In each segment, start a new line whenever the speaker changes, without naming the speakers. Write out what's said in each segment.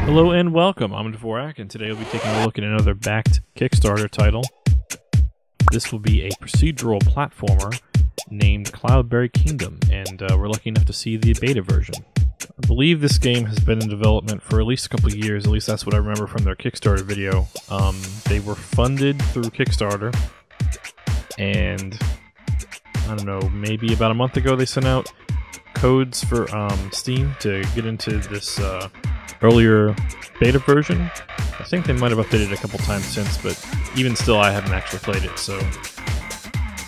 Hello and welcome, I'm Dvorak, and today we'll be taking a look at another backed Kickstarter title. This will be a procedural platformer named Cloudberry Kingdom, and we're lucky enough to see the beta version. I believe this game has been in development for at least a couple of years, at least that's what I remember from their Kickstarter video. They were funded through Kickstarter, and I don't know, maybe about a month ago they sent out codes for Steam to get into this earlier beta version. I think they might have updated it a couple times since, but even still I haven't actually played it, so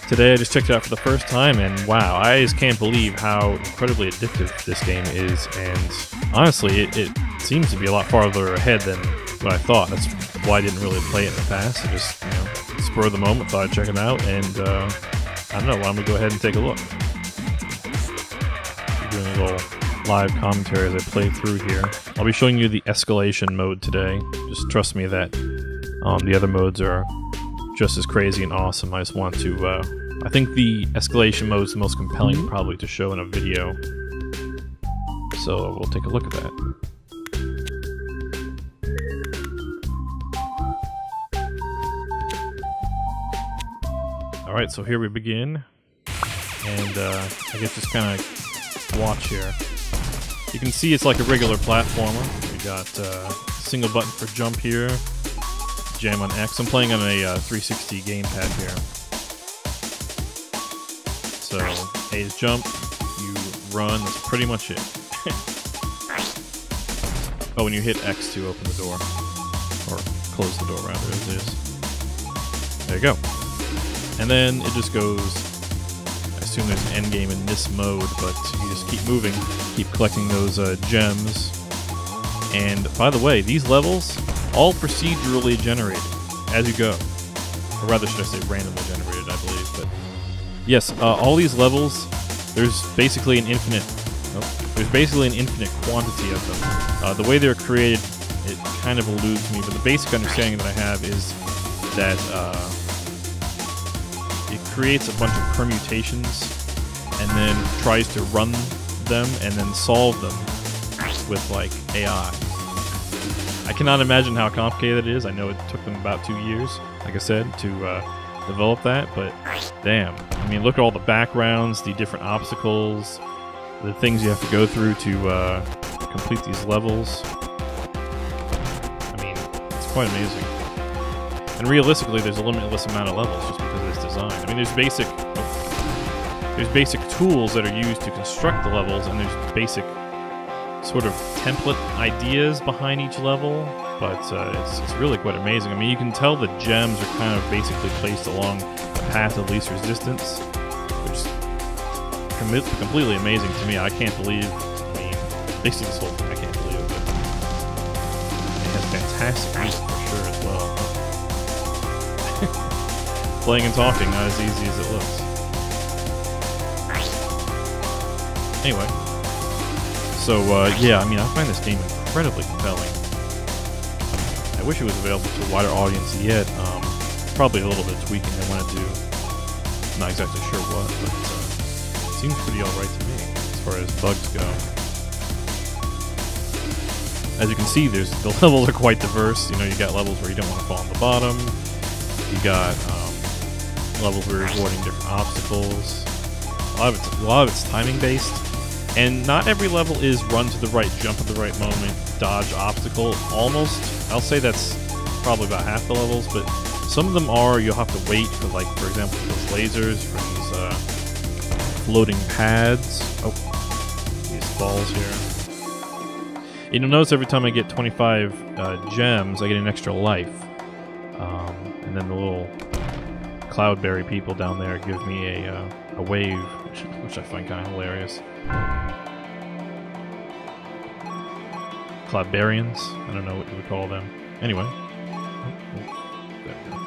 today I just checked it out for the first time, and wow, I just can't believe how incredibly addictive this game is, and honestly, it seems to be a lot farther ahead than what I thought. That's why I didn't really play it in the past. I just, spur of the moment, thought I'd check it out, and I don't know, why don't we go ahead and take a look. Doing a little live commentary as I play through here. I'll be showing you the Escalation mode today. Just trust me that the other modes are just as crazy and awesome. I just want to, I think the Escalation mode is the most compelling probably to show in a video. So we'll take a look at that. Alright, so here we begin. And I guess just kind of watch here. You can see it's like a regular platformer. We got single button for jump here, jam on X. I'm playing on a 360 gamepad here. So A is jump, you run, that's pretty much it. Oh, and you hit X to open the door. Or close the door rather, as it is. There you go. And then it just goes, I assume there's an end game in this mode, but you just keep moving, keep collecting those gems. And by the way, these levels, all procedurally generated as you go. Or rather, should I say randomly generated, I believe. But yes, all these levels, there's basically an infinite quantity of them. The way they're created, it kind of eludes me, but the basic understanding that I have is that it creates a bunch of permutations and then tries to run them and then solve them with, like, AI. I cannot imagine how complicated it is. I know it took them about 2 years, like I said, to develop that, but damn. I mean, look at all the backgrounds, the different obstacles, the things you have to go through to complete these levels. I mean, it's quite amazing. And realistically, there's a limitless amount of levels just because of this design. I mean, there's basic tools that are used to construct the levels, and there's basic sort of template ideas behind each level, but it's really quite amazing. I mean, you can tell the gems are kind of basically placed along the path of least resistance, which is completely amazing to me. I can't believe, I mean, basically this whole thing, I can't believe it, but it has fantastic music for sure as well. Playing and talking, not as easy as it looks. Anyway, so yeah, I mean, I find this game incredibly compelling. I wish it was available to a wider audience yet. Probably a little bit of tweaking I want to do. I'm not exactly sure what, but it seems pretty alright to me as far as bugs go. As you can see, the levels are quite diverse. You know, you got levels where you don't want to fall on the bottom. You got levels where you're avoiding different obstacles. A lot of it's timing based, and not every level is run to the right, jump at the right moment, dodge obstacle. Almost, I'll say that's probably about half the levels, but some of them are you'll have to wait for, like, for example, those lasers, for these floating pads. Oh, these balls here. And you'll notice every time I get 25 gems, I get an extra life. And then the little Cloudberry people down there give me a wave, which I find kind of hilarious. Cloudbarians? I don't know what you would call them. Anyway. There we go.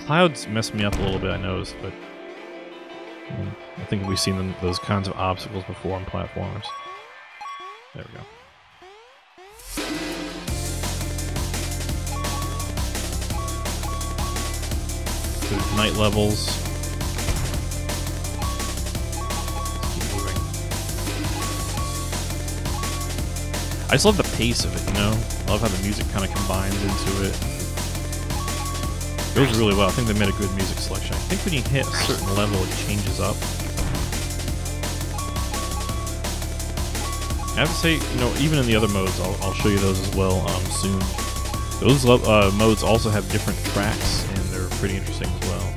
Clouds mess me up a little bit, I noticed, but I think we've seen those kinds of obstacles before on platformers. There we go. Night levels. I just love the pace of it, you know? I love how the music kind of combines into it. It goes really well. I think they made a good music selection. I think when you hit a certain level, it changes up. I have to say, you know, even in the other modes, I'll show you those as well soon. Those modes also have different tracks, and they're pretty interesting as well.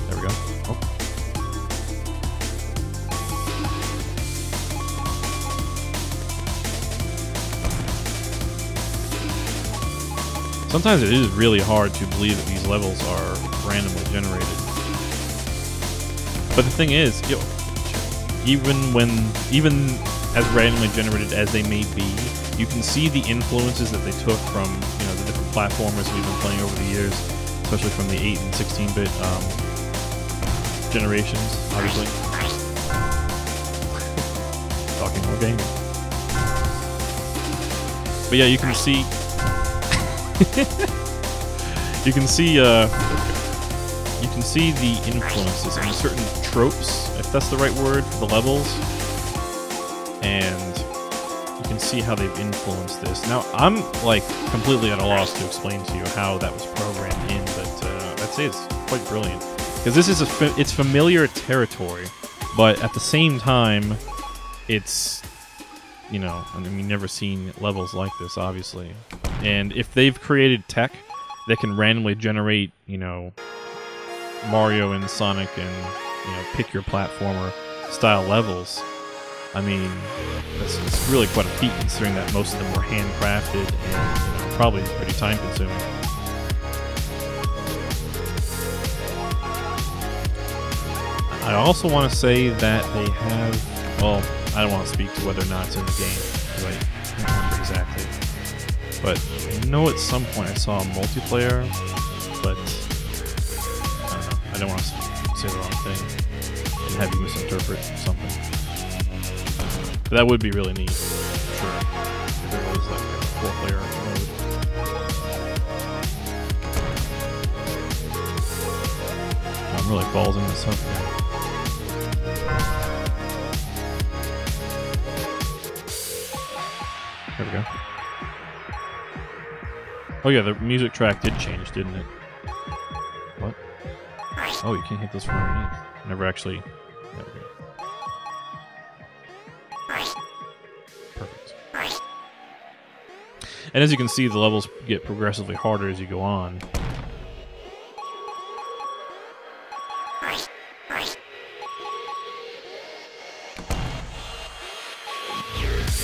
There we go. Oh. Sometimes it is really hard to believe that these levels are randomly generated. But the thing is, even as randomly generated as they may be, you can see the influences that they took from, you know, the different platformers we've been playing over the years, especially from the 8 and 16-bit generations, obviously. Talking more gaming. But yeah, you can see you can see the influences and certain tropes, if that's the right word, for the levels, and you can see how they've influenced this. Now, I'm like completely at a loss to explain to you how that was programmed in, but I'd say it's quite brilliant, because this is it's familiar territory, but at the same time, it's, you know, I mean, you've never seen levels like this, obviously. And if they've created tech that can randomly generate, you know, Mario and Sonic and, you know, pick your platformer style levels, I mean, it's really quite a feat, considering that most of them were handcrafted and, you know, probably pretty time consuming. I also want to say that they have, well, I don't want to speak to whether or not it's in the game, because I can't remember exactly. But I know at some point I saw a multiplayer, but I don't want to say the wrong thing and have you misinterpret something. But that would be really neat, for sure, if there was like a 4-player mode. I'm really ballsing this up here. There we go. Oh yeah, the music track did change, didn't it? What? Oh, you can't hit this from underneath. Never actually... There we go. Perfect. And as you can see, the levels get progressively harder as you go on.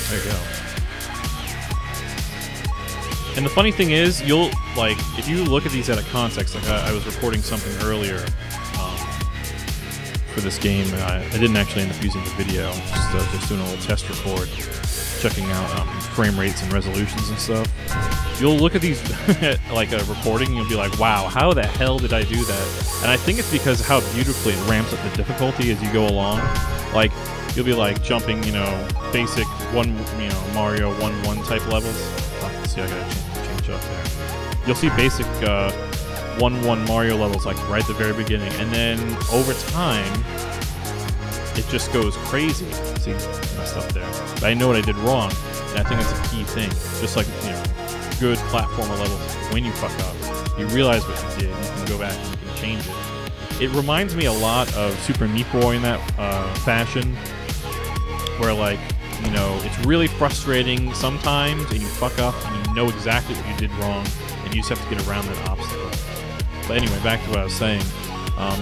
There you go. And the funny thing is, you'll, like, if you look at these out of context, like I was recording something earlier for this game, and I didn't actually end up using the video, just doing a little test record, checking out frame rates and resolutions and stuff. You'll look at these, like a recording, and you'll be like, wow, how the hell did I do that? And I think it's because of how beautifully it ramps up the difficulty as you go along. Like, you'll be like jumping, you know, basic Mario 1-1 type levels. See, I gotta change up there. You'll see basic 1-1 Mario levels like right at the very beginning, and then over time, it just goes crazy. See, messed up there. But I know what I did wrong, and I think that's a key thing. Just like, you know, good platformer levels, when you fuck up, you realize what you did, you can go back and you can change it. It reminds me a lot of Super Meat Boy in that fashion, where, like, you know, it's really frustrating sometimes, and you fuck up, and you know exactly what you did wrong, and you just have to get around that obstacle. But anyway, back to what I was saying.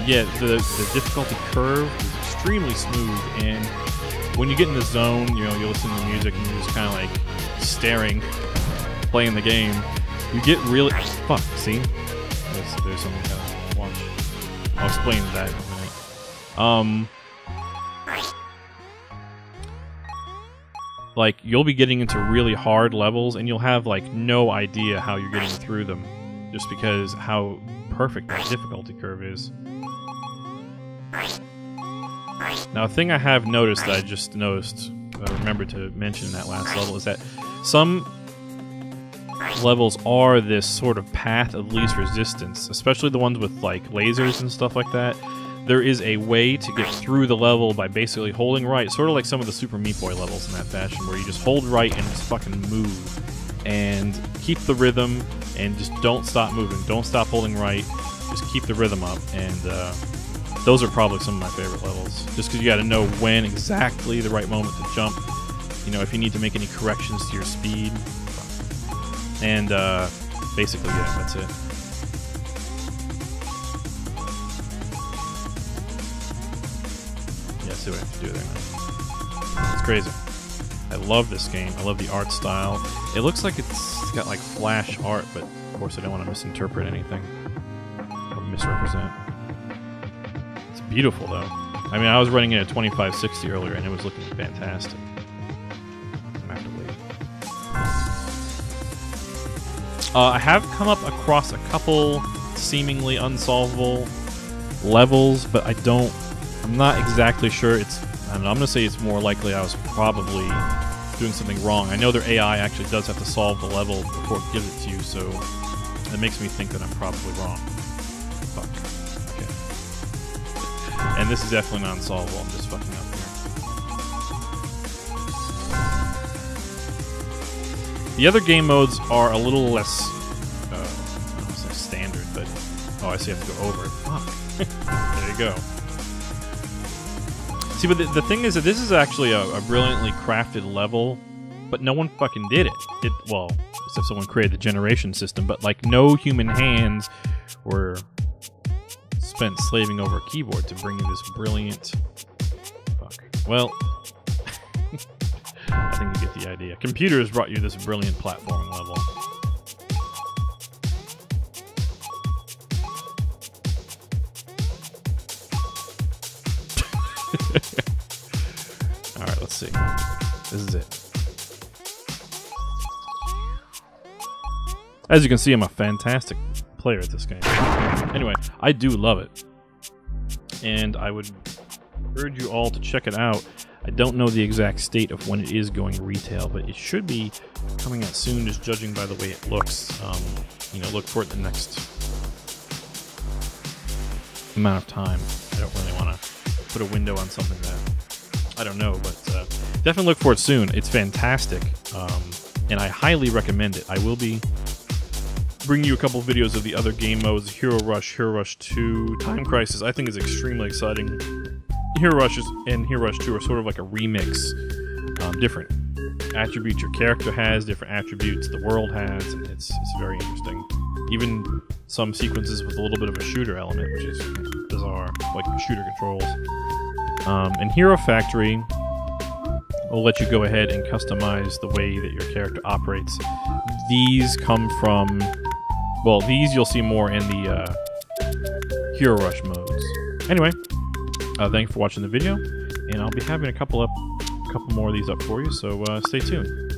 Yeah, the difficulty curve is extremely smooth, and when you get in the zone, you know, you listen to the music, and you're just kind of like staring, playing the game. You get really... Fuck, see? There's something to watch. I'll explain that in a minute. Like, you'll be getting into really hard levels, and you'll have, like, no idea how you're getting through them, just because how perfect that difficulty curve is. Now, a thing I have noticed that I just noticed, I remembered to mention in that last level, is that some levels are this sort of path of least resistance, especially the ones with, like, lasers and stuff like that. there is a way to get through the level by basically holding right, sort of like some of the Super Meat Boy levels in that fashion, where you just hold right and just fucking move. And keep the rhythm, and just don't stop moving. Don't stop holding right. Just keep the rhythm up. And those are probably some of my favorite levels. Just because you got to know when exactly the right moment to jump. You know, if you need to make any corrections to your speed. And basically, yeah, that's it. Yeah, see what I have to do there, man. It's crazy. I love this game. I love the art style. It looks like it's got like flash art, but of course I don't want to misinterpret anything or misrepresent. It's beautiful though. I mean, I was running it at 2560 earlier and it was looking fantastic. I have to wait. I have come up across a couple seemingly unsolvable levels, but I'm not exactly sure. I don't know, I'm going to say it's more likely I was probably doing something wrong. I know their AI actually does have to solve the level before it gives it to you, so it makes me think that I'm probably wrong. Fuck. Okay. And this is definitely not unsolvable. I'm just fucking up here. The other game modes are a little less, I don't want to say standard, but... Oh, I see I have to go over it. Fuck. There you go. See, but the thing is that this is actually a brilliantly crafted level, but no one fucking did it. Well, except someone created the generation system, but like no human hands were spent slaving over a keyboard to bring you this brilliant... Fuck. Well, I think you get the idea. Computers brought you this brilliant platforming level. Alright, let's see. This is it. As you can see, I'm a fantastic player at this game. Anyway, I do love it. And I would urge you all to check it out. I don't know the exact state of when it is going retail, but it should be coming out soon, just judging by the way it looks. You know, look for it the next amount of time. I don't really want to put a window on something that I don't know, but definitely look for it soon. It's fantastic, and I highly recommend it. I will be bringing you a couple videos of the other game modes, Hero Rush 2, Time Crisis. I think is extremely exciting. Hero Rush and Hero Rush 2 are sort of like a remix. Different attributes your character has, different attributes the world has, and it's very interesting. Even some sequences with a little bit of a shooter element, which is bizarre, like shooter controls. And Hero Factory will let you go ahead and customize the way that your character operates. These come from... Well, these you'll see more in the Hero Rush modes. Anyway, thanks for watching the video, and I'll be having a couple more of these up for you, so stay tuned.